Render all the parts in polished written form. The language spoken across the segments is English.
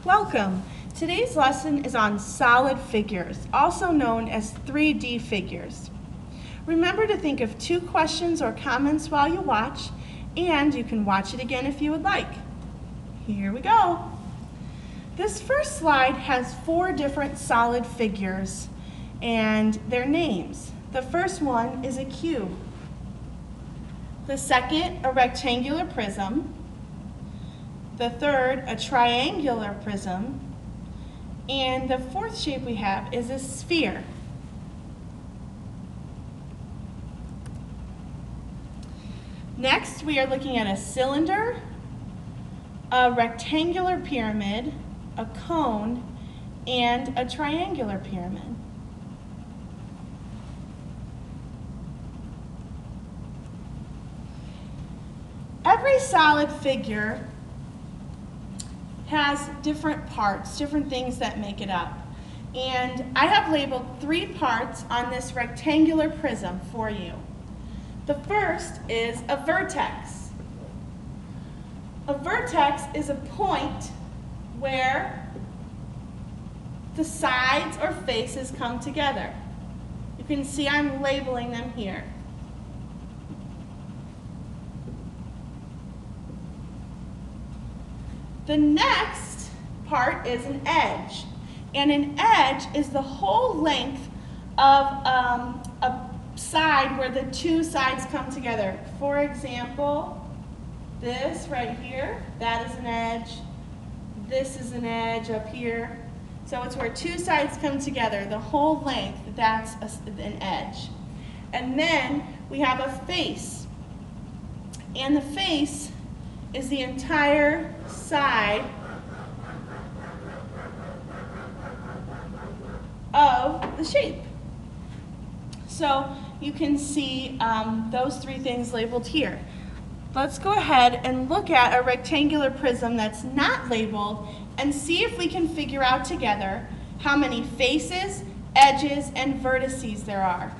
Welcome. Today's lesson is on solid figures, also known as 3D figures. Remember to think of 2 questions or comments while you watch, and you can watch it again if you would like. Here we go. This first slide has 4 different solid figures and their names. The first one is a cube. The second, a rectangular prism. The third, a triangular prism. And the fourth shape we have is a sphere. Next, we are looking at a cylinder, a rectangular pyramid, a cone, and a triangular pyramid. Every solid figure has different parts, different things that make it up. And I have labeled 3 parts on this rectangular prism for you. The first is a vertex. A vertex is a point where the sides or faces come together. You can see I'm labeling them here. The next part is an edge, and an edge is the whole length of a side where the 2 sides come together. For example, this right here, that is an edge. This is an edge up here. So it's where 2 sides come together, the whole length, that's an edge. And then we have a face, and the face is the entire side of the shape. So you can see those 3 things labeled here. Let's go ahead and look at a rectangular prism that's not labeled and see if we can figure out together how many faces, edges, and vertices there are.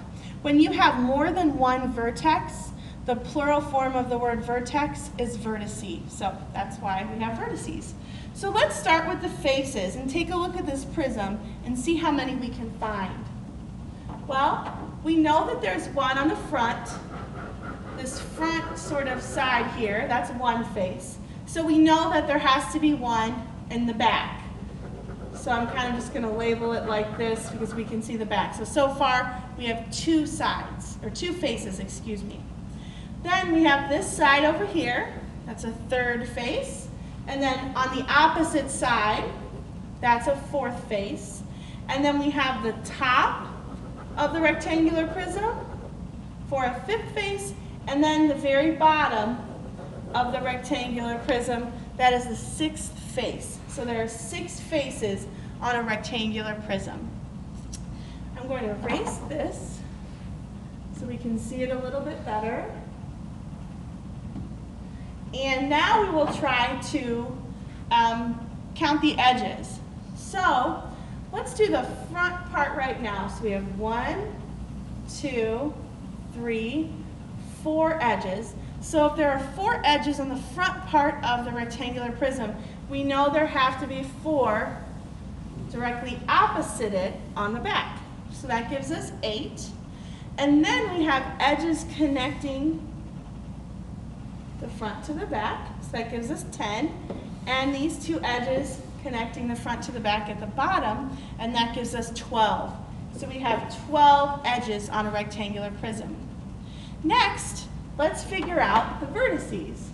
When you have more than one vertex, the plural form of the word vertex is vertice, so that's why we have vertices. So let's start with the faces and take a look at this prism and see how many we can find. Well, we know that there's one on the front, this front sort of side here, that's one face. So we know that there has to be one in the back. So I'm kind of just going to label it like this because we can see the back. So far we have 2 sides, or 2 faces, excuse me. Then we have this side over here, that's a 3rd face. And then on the opposite side, that's a 4th face. And then we have the top of the rectangular prism for a 5th face, and then the very bottom of the rectangular prism, that is the 6th face. So there are 6 faces on a rectangular prism. I'm going to erase this so we can see it a little bit better. And now we will try to count the edges. So let's do the front part right now. So we have 1, 2, 3, 4 edges. So if there are 4 edges on the front part of the rectangular prism, we know there have to be 4 directly opposite it on the back. So that gives us 8. And then we have edges connecting the front to the back, so that gives us 10, and these 2 edges connecting the front to the back at the bottom, and that gives us 12. So we have 12 edges on a rectangular prism. Next, let's figure out the vertices.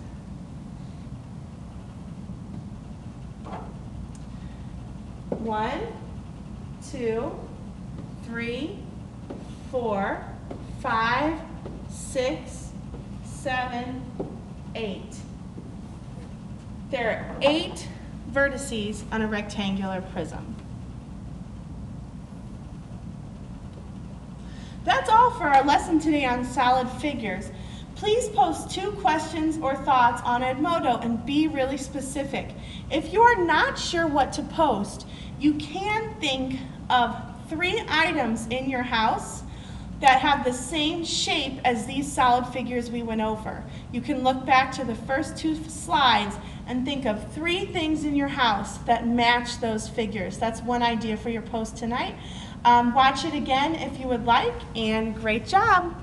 One, 2, 3, 4, 5, 6, 7, 8. There are 8 vertices on a rectangular prism. That's all for our lesson today on solid figures. Please post 2 questions or thoughts on Edmodo and be really specific. If you are not sure what to post, you can think of 3 items in your house that have the same shape as these solid figures we went over. You can look back to the first 2 slides and think of 3 things in your house that match those figures. That's one idea for your post tonight. Watch it again if you would like, and great job.